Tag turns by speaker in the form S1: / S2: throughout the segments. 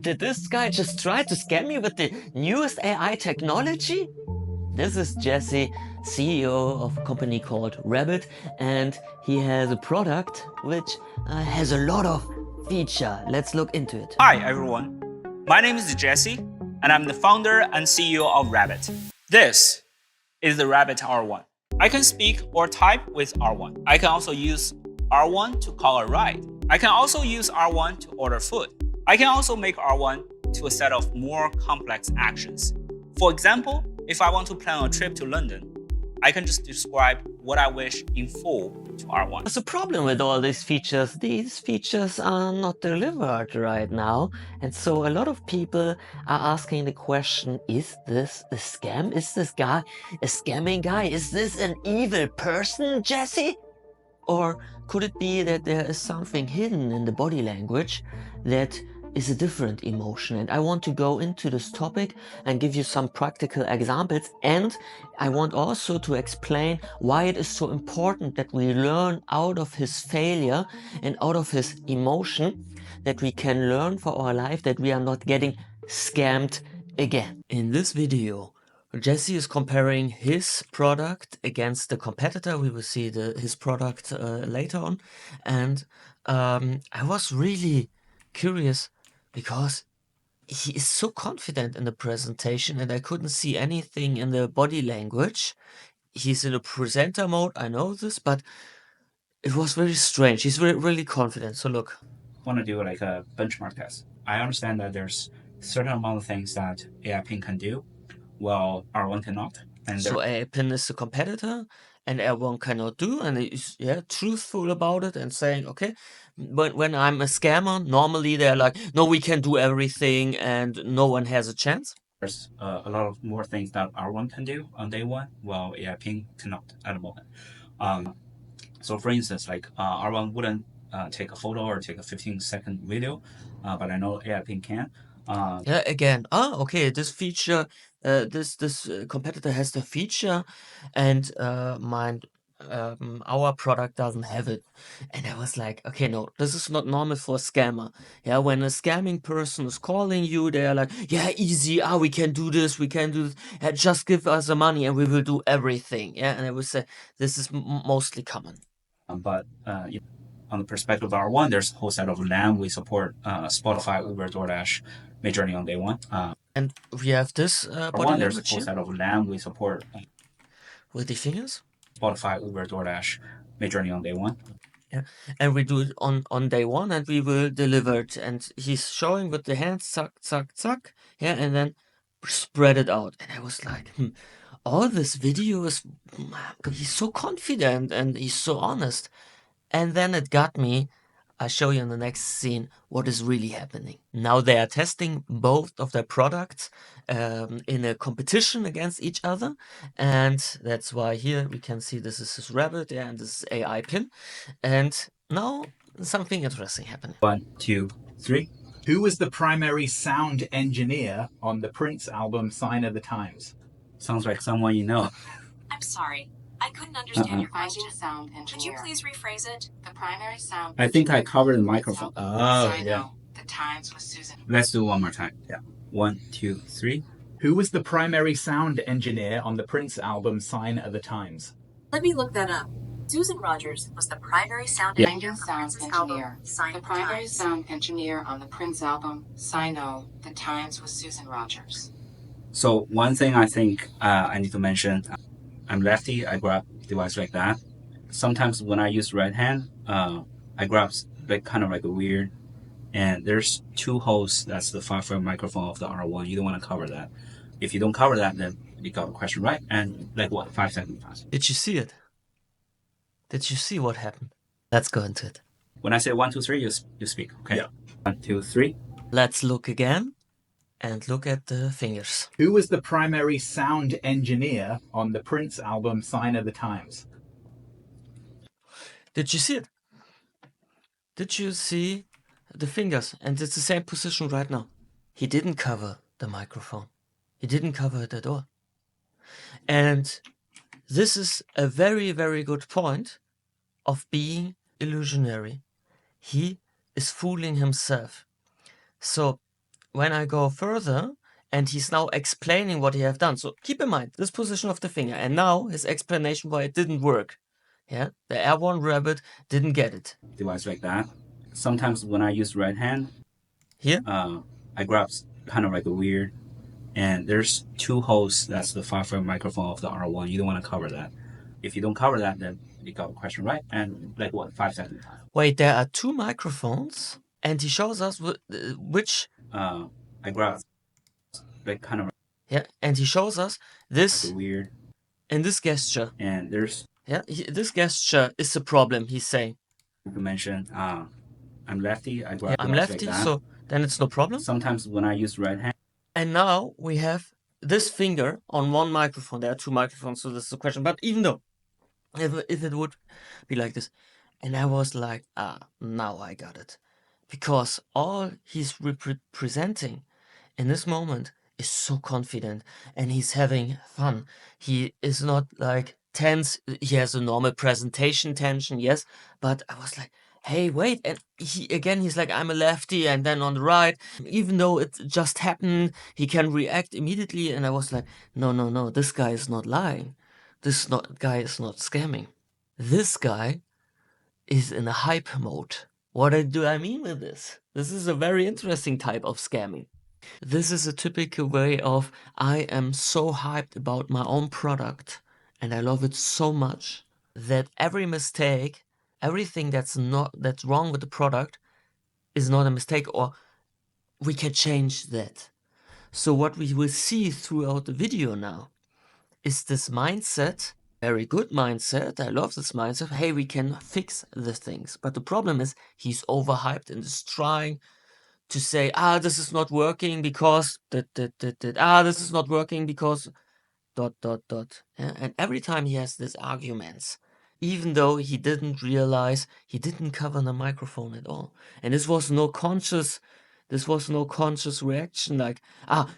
S1: Did this guy just try to scam me with the newest AI technology? This is Jesse, CEO of a company called Rabbit, and he has a product which has a lot of feature. Let's look into it.
S2: Hi everyone, my name is Jesse, and I'm the founder and CEO of Rabbit. This is the Rabbit R1. I can speak or type with R1. I can also use R1 to call a ride. I can also use R1 to order food. I can also make R1 to a set of more complex actions. For example, if I want to plan a trip to London, I can just describe what I wish in full to R1.
S1: What's the problem with all these features? These features are not delivered right now. And so a lot of people are asking the question, is this a scam? Is this guy a scamming guy? Is this an evil person, Jesse? Or could it be that there is something hidden in the body language that is a different emotion? And I want to go into this topic and give you some practical examples. And I want also to explain why it is so important that we learn out of his failure and out of his emotion, that we can learn for our life, that we are not getting scammed again. In this video, Jesse is comparing his product against the competitor. We will see his product later on. And I was really curious because he is so confident in the presentation and I couldn't see anything in the body language. He's in a presenter mode, I know this, but it was very strange. He's really confident. So look.
S2: Want to do like a benchmark test. I understand that there's certain amount of things that AI Pin can do, well, R1 cannot. And
S1: so AI Pin is a competitor and R1 cannot do, and he's truthful about it and saying, okay, but when I'm a scammer, normally they're like, no, we can do everything and no one has a chance.
S2: There's a lot of more things that R1 can do on day one, while AI Pin cannot at the moment. So for instance, like R1 wouldn't take a photo or take a 15-second video, but I know AI Pin can.
S1: Yeah, again, okay, this feature, this competitor has the feature, and our product doesn't have it. And I was like, okay, no, this is not normal for a scammer. Yeah, when a scamming person is calling you, they are like, yeah, easy, we can do this, we can do this. Yeah, just give us the money and we will do everything. Yeah, and I would say this is mostly common.
S2: But on the perspective of R1, there's a whole set of LAM. We support Spotify, Uber, DoorDash, Midjourney on day one.
S1: And we have this body
S2: R1, there's a
S1: language
S2: whole
S1: here
S2: set of LAM. We support
S1: with the fingers.
S2: Spotify, Uber, DoorDash, Midjourney on day one.
S1: Yeah, and we do it on day one and we will deliver it. And he's showing with the hands, zack, zack, zack. Yeah, and then spread it out. And I was like, all this video is, he's so confident and he's so honest. And then it got me. I'll show you in the next scene what is really happening. Now they are testing both of their products in a competition against each other. And that's why here we can see this is his Rabbit, and this is AI Pin. And now something interesting happened.
S2: 1, 2, 3.
S3: Who was the primary sound engineer on the Prince album Sign of the Times?
S2: Sounds like someone you know.
S4: I'm sorry. I couldn't understand your
S5: Finding
S4: question.
S5: sound engineer.
S4: Could you please rephrase it?
S5: The primary sound.
S2: I think I covered the microphone.
S5: Oh,
S2: yeah.
S5: The Times with Susan.
S2: Let's do one more time. Yeah. 1, 2, 3.
S3: Who was the primary sound engineer on the Prince album Sign of the Times?
S4: Let me look that up. Susan Rogers was the primary sound
S2: Yeah.
S4: engineer
S5: Finding
S4: on
S5: sound
S4: Prince's
S5: engineer.
S4: album, Sign
S5: The
S4: of the
S5: primary
S4: Times.
S5: sound engineer on the Prince album, Sino, The Times with Susan Rogers.
S2: So one thing I think I need to mention, I'm lefty. I grab device like that. Sometimes when I use right hand, I grab like kind of like a weird. And there's two holes. That's the 5-foot microphone of the R1. You don't want to cover that. If you don't cover that, then you got the question right. And like what, 5 seconds pass.
S1: Did you see it? Did you see what happened? Let's go into it.
S2: When I say 1, 2, 3, you speak. Okay.
S3: Yeah.
S2: 1, 2, 3.
S1: Let's look again and look at the fingers.
S3: Who was the primary sound engineer on the Prince album Sign of the Times?
S1: Did you see it? Did you see the fingers? And it's the same position right now. He didn't cover the microphone. He didn't cover it at all. And this is a very, very good point of being illusionary. He is fooling himself. So when I go further, and he's now explaining what he have done. So keep in mind this position of the finger, and now his explanation why it didn't work. Yeah, the airborne rabbit didn't get it.
S6: Device like that. Sometimes when I use right hand,
S1: Here,
S6: I grab kind of like a weird, and there's two holes. That's the 5-foot microphone of the R1. You don't want to cover that. If you don't cover that, then you got a question right. And like what, 5 seconds time.
S1: wait, there are two microphones, and he shows us which.
S6: I grab like kind of
S1: Yeah, and he shows us this
S6: like weird,
S1: in this gesture.
S6: and there's
S1: This gesture is the problem. He's saying.
S6: you mentioned I'm lefty. I grab.
S1: Yeah, I'm lefty, like so then it's no problem.
S6: Sometimes when I use right hand.
S1: And now we have this finger on one microphone. There are two microphones, so this is a question. But even though, if it would be like this, and I was like, now I got it. Because all he's representing in this moment is so confident and he's having fun. He is not like tense. He has a normal presentation tension, yes. But I was like, hey, wait. And he's like, I'm a lefty. And then on the right, even though it just happened, he can react immediately. And I was like, no, this guy is not lying. Guy is not scamming. This guy is in a hype mode. What do I mean with this? This is a very interesting type of scamming. This is a typical way of, I am so hyped about my own product and I love it so much that every mistake, everything that's wrong with the product is not a mistake, or we can change that. So what we will see throughout the video now is this mindset. Very good mindset. I love this mindset. Hey, we can fix the things. But the problem is he's overhyped and is trying to say, this is not working because this is not working because ... Yeah? And every time he has these arguments, even though he didn't realize he didn't cover the microphone at all. And this was no conscious reaction like,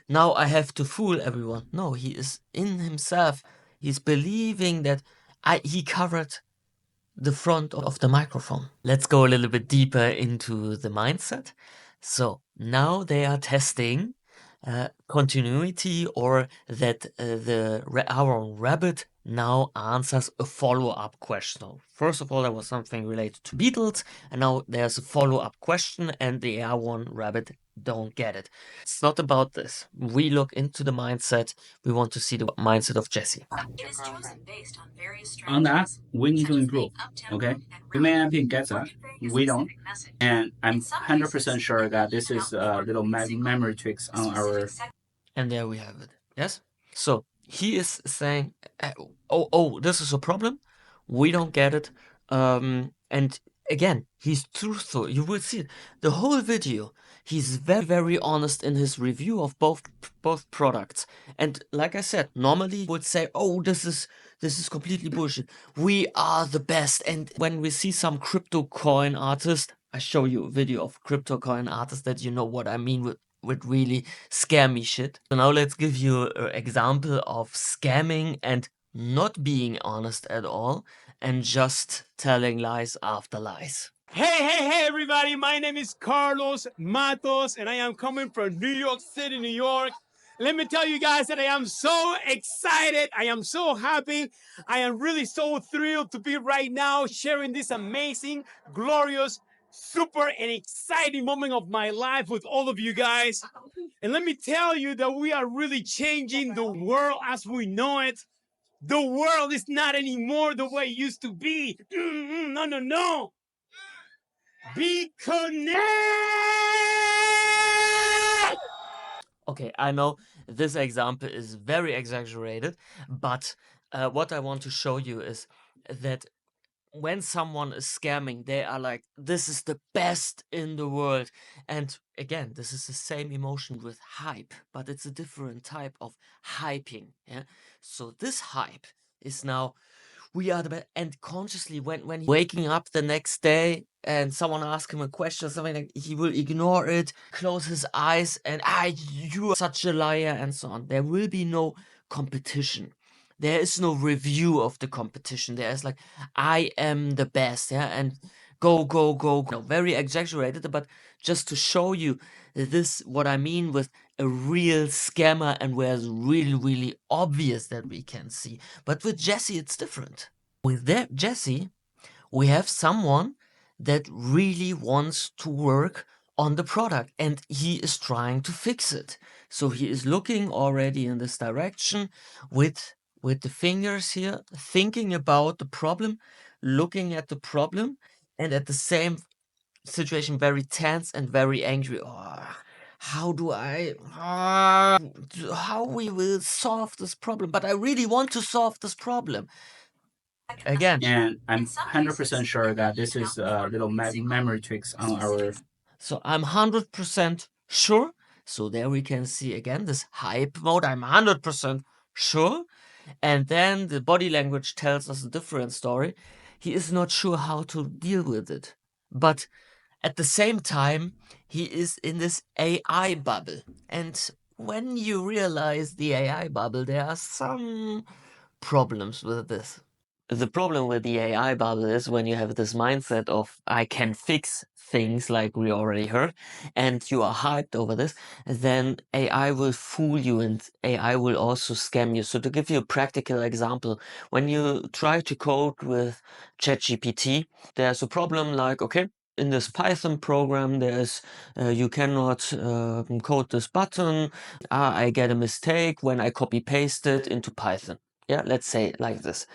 S1: now I have to fool everyone. No, he is in himself. He's believing that he covered the front of the microphone. Let's go a little bit deeper into the mindset. So now they are testing continuity, or that our rabbit now answers a follow-up question. First of all, there was something related to Beatles, and now there's a follow-up question, and the R1 rabbit don't get it. It's not about this. We look into the mindset. We want to see the mindset of Jesse.
S4: It is chosen based on various
S6: On that,
S4: strategies,
S6: we need to
S4: such as
S6: improve.
S4: being up-tempo
S6: Okay,
S4: and
S6: you may
S4: rhythmic,
S6: not think gets
S4: or
S6: that.
S4: conveying a
S6: We don't,
S4: specific message.
S6: and I'm
S4: In some
S6: 100%
S4: cases,
S6: sure that
S4: the
S6: this is
S4: output
S6: little
S4: or music
S6: memory tricks
S4: a
S6: on our.
S4: specific section.
S1: And there we have it. Yes? So he is saying, oh, this is a problem. We don't get it. And again, he's truthful. You will see it. The whole video, he's very, very honest in his review of both products. And like I said, normally he would say, oh, this is completely bullshit. We are the best. And when we see some crypto coin artist, I show you a video of crypto coin artist that you know what I mean with really scammy shit. So now let's give you an example of scamming and not being honest at all and just telling lies after lies.
S7: Hey, everybody. My name is Carlos Matos, and I am coming from New York City, New York. Let me tell you guys that I am so excited. I am so happy. I am really so thrilled to be right now sharing this amazing, glorious, super, and exciting moment of my life with all of you guys. And let me tell you that we are really changing the world as we know it. The world is not anymore the way it used to be. No. Be connected!
S1: Okay, I know this example is very exaggerated, but what I want to show you is that when someone is scamming, they are like, this is the best in the world. And again, this is the same emotion with hype, but it's a different type of hyping. Yeah. So this hype is now, we are the best. And consciously, when he's waking up the next day and someone asks him a question or something, like, he will ignore it, close his eyes, and you are such a liar, and so on. There will be no competition. There is no review of the competition. There is like, I am the best, yeah, and go. No, very exaggerated, but just to show you this what I mean with a real scammer and where it's really, really obvious that we can see. But with Jesse, it's different. With that Jesse, we have someone that really wants to work on the product and he is trying to fix it. So he is looking already in this direction with the fingers here, thinking about the problem, looking at the problem, and at the same situation very tense and very angry. Oh, how do I how we will solve this problem? But I really want to solve this problem. Again,
S6: And I'm 100% sure that this is a little memory tricks on our.
S1: so I'm 100% sure. So there we can see again this hype mode. I'm 100% sure. And then the body language tells us a different story. He is not sure how to deal with it. But at the same time, he is in this AI bubble. And when you realize the AI bubble, there are some problems with this. The problem with the AI bubble is when you have this mindset of I can fix things like we already heard, and you are hyped over this, then AI will fool you and AI will also scam you. So to give you a practical example, when you try to code with ChatGPT, there's a problem like, okay, in this Python program, there's you cannot code this button. I get a mistake when I copy paste it into Python. Yeah, let's say it like this.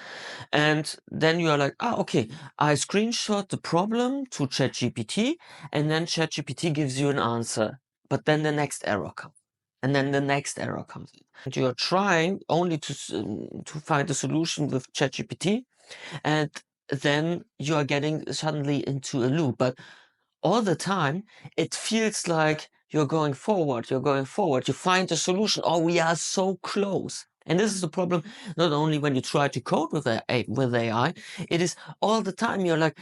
S1: And then you are like, okay, I screenshot the problem to ChatGPT, and then ChatGPT gives you an answer. But then the next error comes. And then the next error comes. And you are trying only to find a solution with ChatGPT, and then you are getting suddenly into a loop. But all the time, it feels like you're going forward, you find a solution. Oh, we are so close. And this is the problem, not only when you try to code with AI, it is all the time you're like,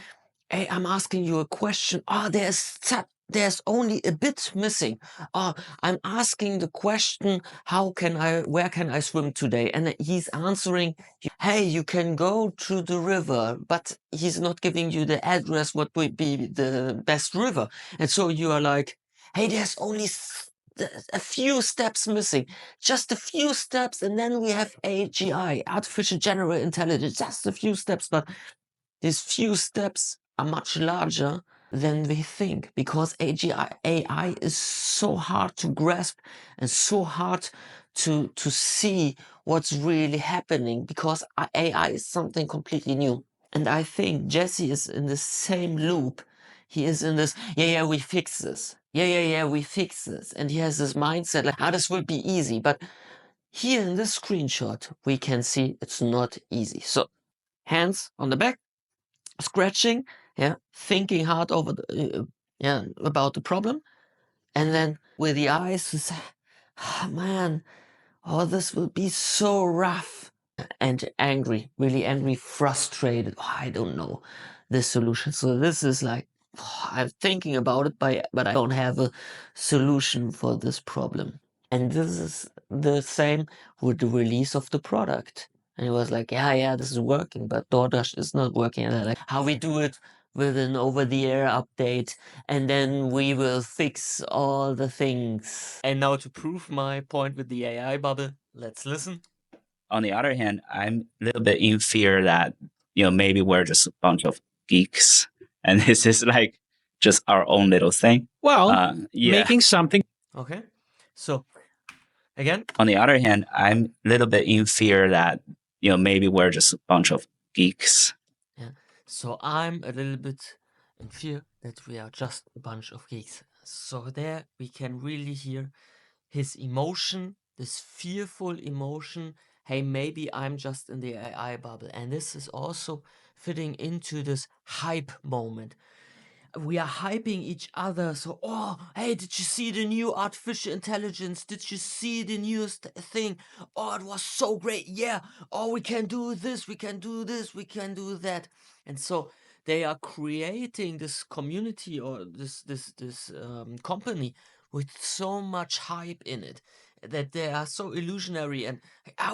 S1: hey, I'm asking you a question. Oh, there's only a bit missing. Oh, I'm asking the question, where can I swim today? And he's answering, hey, you can go to the river, but he's not giving you the address, what would be the best river. And so you are like, hey, there's only a few steps missing, just a few steps, and then we have AGI, artificial general intelligence, just a few steps, but these few steps are much larger than we think because AI is so hard to grasp and so hard to see what's really happening because AI is something completely new. And I think Jesse is in the same loop. He is in this, yeah, we fix this. Yeah, we fix this. And he has this mindset like, this will be easy. But here in this screenshot, we can see it's not easy. So hands on the back, scratching, yeah, thinking hard over about the problem, and then with the eyes, it's, man, this will be so rough, and angry, really angry, frustrated. I don't know the solution. So this is like, I'm thinking about it, but I don't have a solution for this problem. And this is the same with the release of the product. And he was like, yeah, this is working, but DoorDash is not working. And I'm like, how we do it with an over-the-air update, and then we will fix all the things. And now to prove my point with the AI bubble, let's listen.
S6: On the other hand, I'm a little bit in fear that, maybe we're just a bunch of geeks and this is like just our own little thing.
S7: Well,
S6: yeah.
S7: making something.
S1: Okay. So again,
S6: On the other hand, I'm a little bit in fear that, maybe we're just a bunch of geeks.
S1: yeah. So I'm a little bit in fear that we are just a bunch of geeks. So there we can really hear his emotion, this fearful emotion. Hey, maybe I'm just in the AI bubble. And this is also fitting into this hype moment. We are hyping each other. So, hey, did you see the new artificial intelligence? Did you see the newest thing? Oh, it was so great. Yeah. Oh, we can do this. We can do this. We can do that. And so they are creating this community or this company with so much hype in it that they are so illusionary and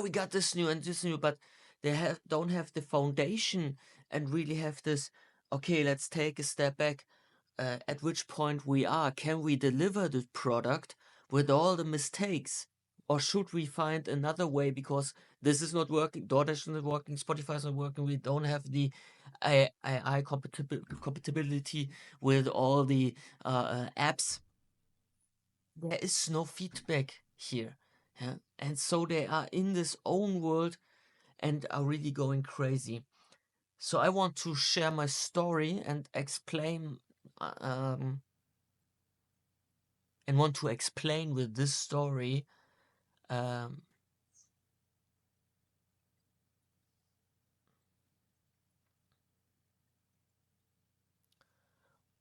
S1: we got this new and this new, but they don't have the foundation and really have this. Okay, let's take a step back. at which point we are. Can we deliver the product with all the mistakes? Or should we find another way, because this is not working, DoorDash is not working, Spotify is not working, we don't have the AI compatibility with all the apps. There is no feedback here. Yeah? And so they are in this own world and are really going crazy. So I want to share my story and explain and want to explain with this story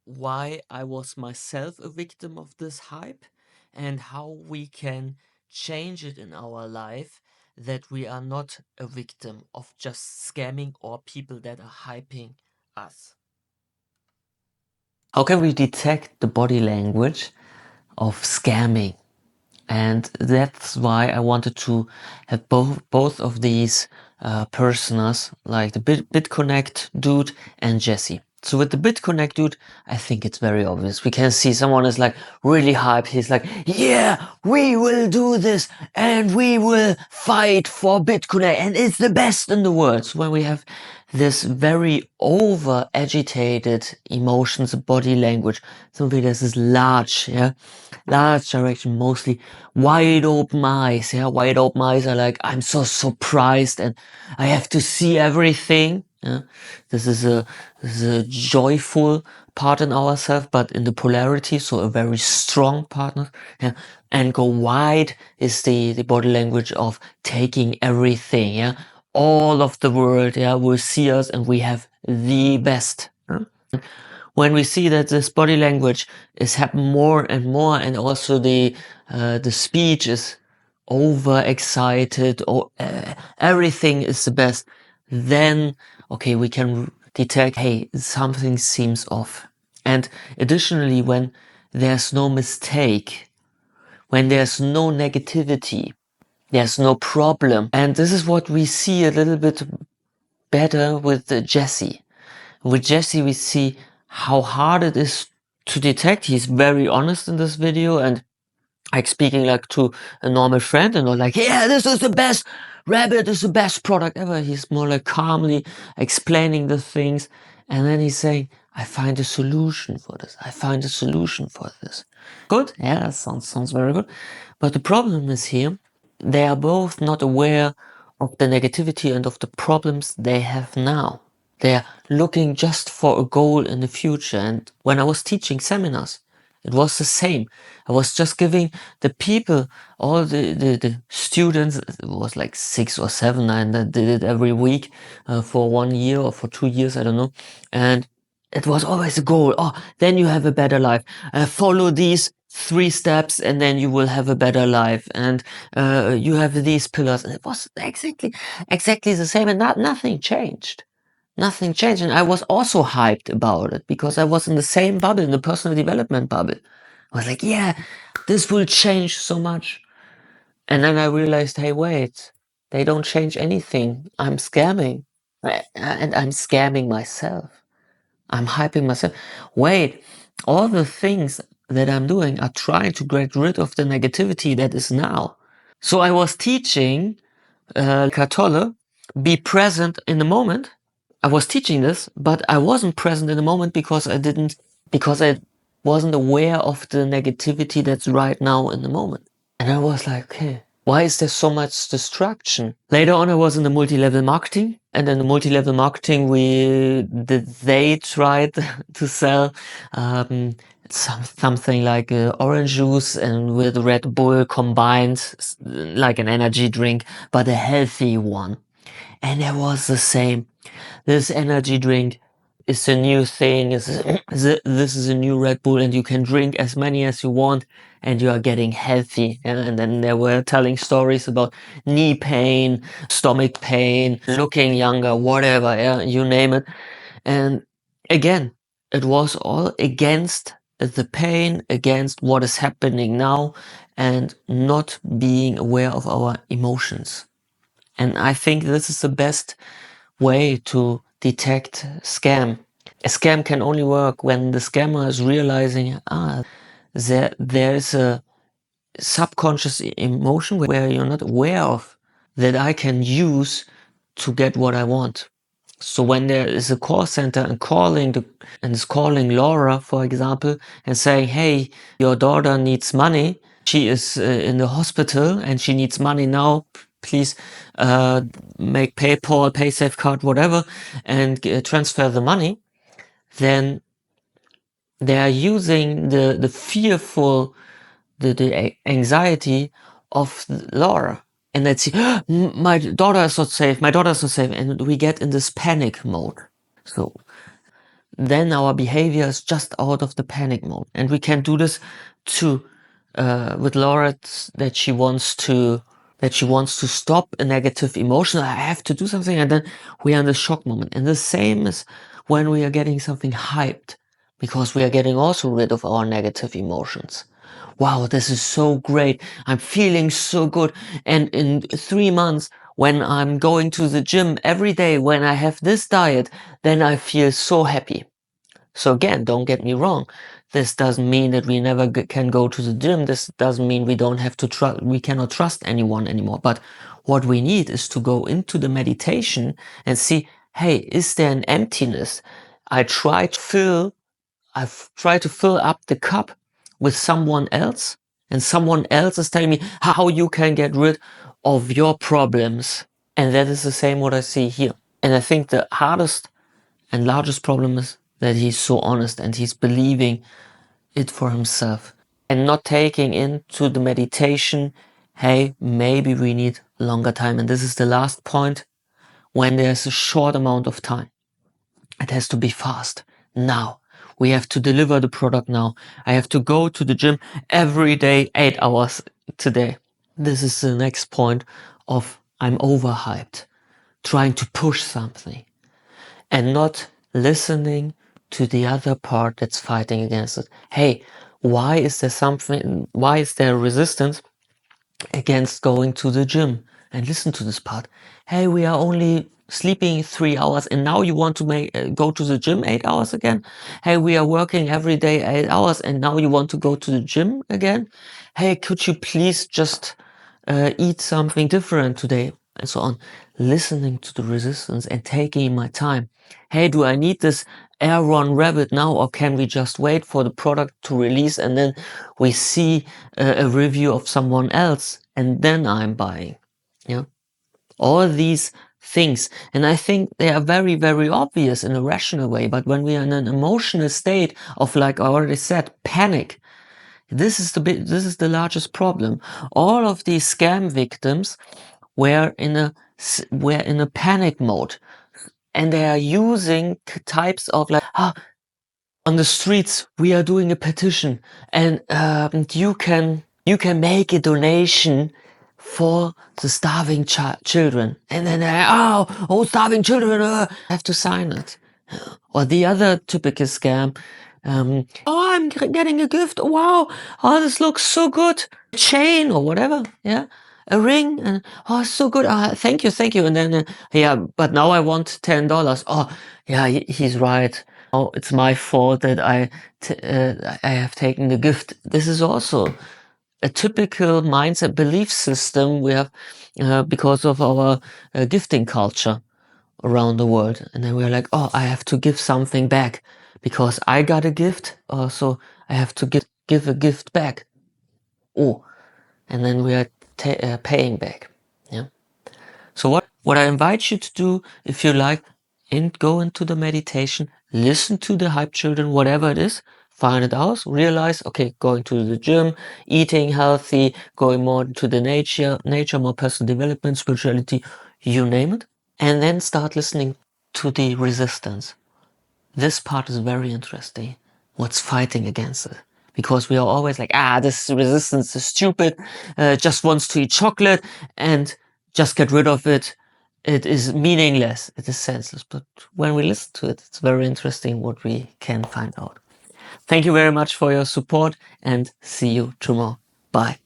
S1: why I was myself a victim of this hype and how we can change it in our life, that we are not a victim of just scamming or people that are hyping us. How can we detect the body language of scamming? And that's why I wanted to have both of these personas, like the BitConnect dude and Jesse. So with the BitConnect dude, I think it's very obvious. We can see someone is like really hyped. He's like, yeah, we will do this and we will fight for BitConnect and it's the best in the world. So when we have this very over agitated emotions, body language, something that is large, yeah, large direction, mostly wide open eyes, yeah, wide open eyes are like, I'm so surprised and I have to see everything. Yeah? This is a joyful part in ourselves, but in the polarity, so a very strong partner. Yeah? And go wide is the body language of taking everything. Yeah, all of the world, yeah, will see us and we have the best. Yeah? When we see that this body language is happening more and more, and also the speech is overexcited, or everything is the best, then okay, we can detect, hey, something seems off. And additionally, when there's no mistake, when there's no negativity, there's no problem. And this is what we see a little bit better with Jesse. With Jesse, we see how hard it is to detect. He's very honest in this video and like speaking like to a normal friend and not like, yeah, this is the best, Rabbit is the best product ever. He's more like calmly explaining the things. And then he's saying, I find a solution for this. I find a solution for this. Good. Yeah, that sounds very good. But the problem is here, they are both not aware of the negativity and of the problems they have now. They're looking just for a goal in the future. And when I was teaching seminars, it was the same. I was just giving the people, all the students, it was like 6 or 7, and I did it every week for 1 year or for 2 years, I don't know. And it was always a goal. Oh, then you have a better life. Follow these 3 steps and then you will have a better life. And you have these pillars. And it was exactly the same, and nothing changed. Nothing changed. And I was also hyped about it because I was in the same bubble, in the personal development bubble. I was like, yeah, this will change so much. And then I realized, hey, wait, they don't change anything. I'm scamming. And I'm scamming myself. I'm hyping myself. Wait, all the things that I'm doing are trying to get rid of the negativity that is now. So I was teaching Eckhart be present in the moment. I was teaching this, but I wasn't present in the moment because I wasn't aware of the negativity that's right now in the moment. And I was like, okay, why is there so much distraction? Later on, I was in the multi-level marketing, and in the multi-level marketing, they tried to sell something like orange juice and with Red Bull combined, like an energy drink, but a healthy one. And it was the same. This energy drink is a new thing. This is a new Red Bull, and you can drink as many as you want, and you are getting healthy. Yeah? And then they were telling stories about knee pain, stomach pain, looking younger, whatever, yeah, you name it. And again, it was all against the pain, against what is happening now, and not being aware of our emotions. And I think this is the best way to detect scam. A scam can only work when the scammer is realizing, there's a subconscious emotion where you're not aware of that I can use to get what I want. So when there is a call center and is calling Laura, for example, and saying, "Hey, your daughter needs money. She is in the hospital and she needs money now. Please make PayPal, PaySafeCard, whatever, and transfer the money." Then they are using the fearful, the anxiety of Laura. And let's see, my daughter is not safe, my daughter is not safe. And we get in this panic mode. So then our behavior is just out of the panic mode. And we can do this too with Laura, that she wants to stop a negative emotion. I have to do something. And then we are in the shock moment. And the same is when we are getting something hyped, because we are getting also rid of our negative emotions. Wow, this is so great. I'm feeling so good. And in 3 months, when I'm going to the gym every day, when I have this diet, then I feel so happy. So again, don't get me wrong. This doesn't mean that we never can go to the gym. This doesn't mean we don't have to we cannot trust anyone anymore. But what we need is to go into the meditation and see, hey, is there an emptiness? I've tried to fill up the cup with someone else, and someone else is telling me how you can get rid of your problems. And that is the same what I see here. And I think the hardest and largest problem is that he's so honest and he's believing it for himself and not taking into the meditation, hey, maybe we need longer time. And this is the last point. When there's a short amount of time, it has to be fast. Now. We have to deliver the product now. I have to go to the gym every day, 8 hours today. This is the next point of I'm overhyped, trying to push something and not listening to the other part that's fighting against it. Hey, why is there resistance against going to the gym? And listen to this part. Hey, we are only sleeping 3 hours and now you want to go to the gym 8 hours again? Hey, we are working every day 8 hours and now you want to go to the gym again? Hey, could you please just eat something different today? And so on. Listening to the resistance and taking my time. Hey, do I need this Air Run Rabbit now, or can we just wait for the product to release and then we see a review of someone else and then I'm buying? Yeah, all these things, and I think they are very, very obvious in a rational way. But when we are in an emotional state of, like I already said, panic, this is the largest problem. All of these scam victims were in a panic mode. And they are using types of like, on the streets, we are doing a petition and you can make a donation for the starving children. And then starving children, I have to sign it. Or the other typical scam, I'm getting a gift. Wow, this looks so good. A chain or whatever, yeah. A ring, and so good. Thank you. And then, but now I want $10. Oh, yeah, he's right. Oh, it's my fault that I have taken the gift. This is also a typical mindset belief system we have because of our gifting culture around the world. And then we're like, oh, I have to give something back because I got a gift. So I have to give a gift back. Oh, and then we are paying back. Yeah. So what I invite you to do, if you like, go into the meditation, listen to the hype children, whatever it is, find it out, realize, okay, going to the gym, eating healthy, going more to the nature, more personal development, spirituality, you name it, and then start listening to the resistance. This part is very interesting. What's fighting against it? Because we are always like, this resistance is stupid, just wants to eat chocolate and just get rid of it. It is meaningless. It is senseless. But when we listen to it, it's very interesting what we can find out. Thank you very much for your support and see you tomorrow. Bye.